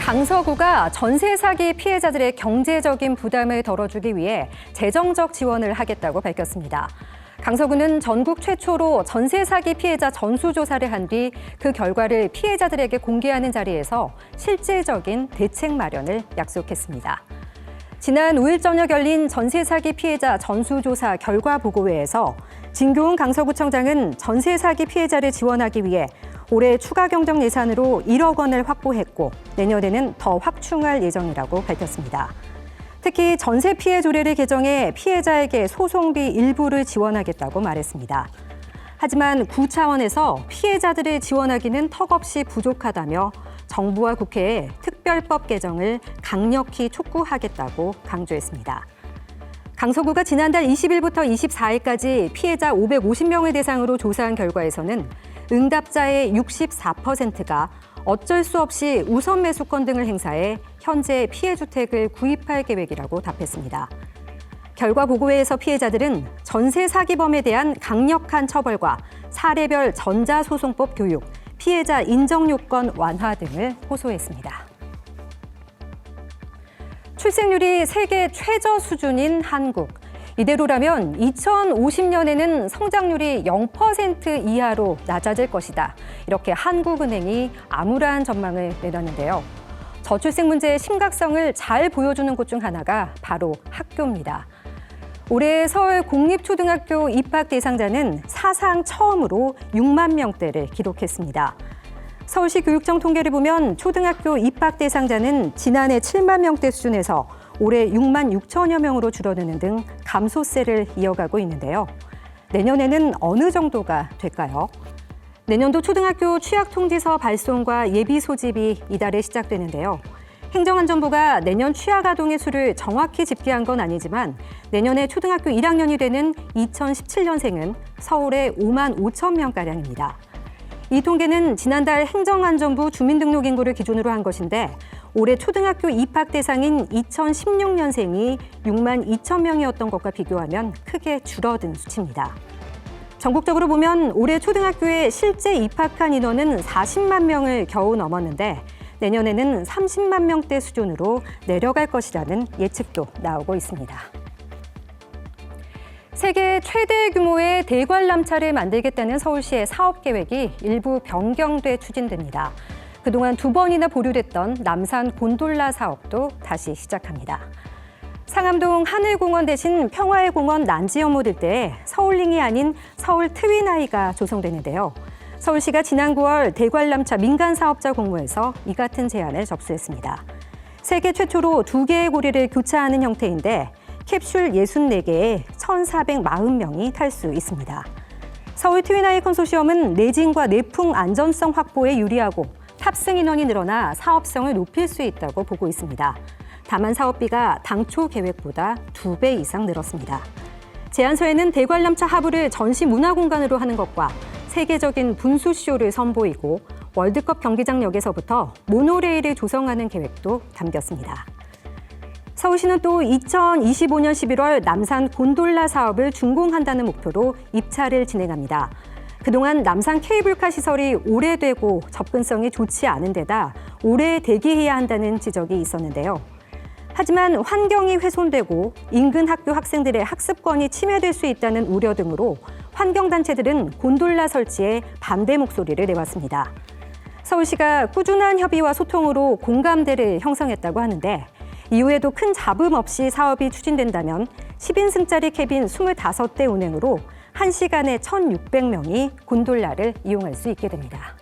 강서구가 전세 사기 피해자들의 경제적인 부담을 덜어주기 위해 재정적 지원을 하겠다고 밝혔습니다. 강서구는 전국 최초로 전세 사기 피해자 전수조사를 한 뒤 그 결과를 피해자들에게 공개하는 자리에서 실질적인 대책 마련을 약속했습니다. 지난 5일 저녁 열린 전세 사기 피해자 전수조사 결과 보고회에서 진교훈 강서구청장은 전세 사기 피해자를 지원하기 위해 올해 추가 경정 예산으로 1억 원을 확보했고 내년에는 더 확충할 예정이라고 밝혔습니다. 특히 전세 피해 조례를 개정해 피해자에게 소송비 일부를 지원하겠다고 말했습니다. 하지만 구 차원에서 피해자들을 지원하기는 턱없이 부족하다며 정부와 국회에 특별법 개정을 강력히 촉구하겠다고 강조했습니다. 강서구가 지난달 20일부터 24일까지 피해자 550명을 대상으로 조사한 결과에서는 응답자의 64%가 어쩔 수 없이 우선 매수권 등을 행사해 현재 피해 주택을 구입할 계획이라고 답했습니다. 결과 보고회에서 피해자들은 전세 사기범에 대한 강력한 처벌과 사례별 전자소송법 교육, 피해자 인정 요건 완화 등을 호소했습니다. 출생률이 세계 최저 수준인 한국. 이대로라면 2050년에는 성장률이 0% 이하로 낮아질 것이다. 이렇게 한국은행이 암울한 전망을 내놨는데요. 저출생 문제의 심각성을 잘 보여주는 곳 중 하나가 바로 학교입니다. 올해 서울 공립초등학교 입학 대상자는 사상 처음으로 6만 명대를 기록했습니다. 서울시 교육청 통계를 보면 초등학교 입학 대상자는 지난해 7만 명대 수준에서 올해 6만 6천여 명으로 줄어드는 등 감소세를 이어가고 있는데요. 내년에는 어느 정도가 될까요? 내년도 초등학교 취약통지서 발송과 예비 소집이 이달에 시작되는데요. 행정안전부가 내년 취약아동의 수를 정확히 집계한 건 아니지만 내년에 초등학교 1학년이 되는 2017년생은 서울에 5만 5천 명가량입니다. 이 통계는 지난달 행정안전부 주민등록인구를 기준으로 한 것인데 올해 초등학교 입학 대상인 2016년생이 6만 2천 명이었던 것과 비교하면 크게 줄어든 수치입니다. 전국적으로 보면 올해 초등학교에 실제 입학한 인원은 40만 명을 겨우 넘었는데 내년에는 30만 명대 수준으로 내려갈 것이라는 예측도 나오고 있습니다. 세계 최대 규모의 대관람차를 만들겠다는 서울시의 사업 계획이 일부 변경돼 추진됩니다. 그동안 2번이나 보류됐던 남산 곤돌라 사업도 다시 시작합니다. 상암동 하늘공원 대신 평화의 공원 난지연못 일대에 서울링이 아닌 서울 트윈아이가 조성되는데요. 서울시가 지난 9월 대관람차 민간사업자 공모에서 이 같은 제안을 접수했습니다. 세계 최초로 2개의 고리를 교차하는 형태인데 캡슐 64개에 1,440명이 탈 수 있습니다. 서울 트윈아이 컨소시엄은 내진과 내풍 안전성 확보에 유리하고 탑승 인원이 늘어나 사업성을 높일 수 있다고 보고 있습니다. 다만 사업비가 당초 계획보다 2배 이상 늘었습니다. 제안서에는 대관람차 하부를 전시 문화공간으로 하는 것과 세계적인 분수쇼를 선보이고 월드컵 경기장역에서부터 모노레일을 조성하는 계획도 담겼습니다. 서울시는 또 2025년 11월 남산 곤돌라 사업을 준공한다는 목표로 입찰을 진행합니다. 그동안 남산 케이블카 시설이 오래되고 접근성이 좋지 않은 데다 오래 대기해야 한다는 지적이 있었는데요. 하지만 환경이 훼손되고 인근 학교 학생들의 학습권이 침해될 수 있다는 우려 등으로 환경단체들은 곤돌라 설치에 반대 목소리를 내왔습니다. 서울시가 꾸준한 협의와 소통으로 공감대를 형성했다고 하는데 이후에도 큰 잡음 없이 사업이 추진된다면 10인승짜리 캐빈 25대 운행으로 1시간에 1,600명이 곤돌라를 이용할 수 있게 됩니다.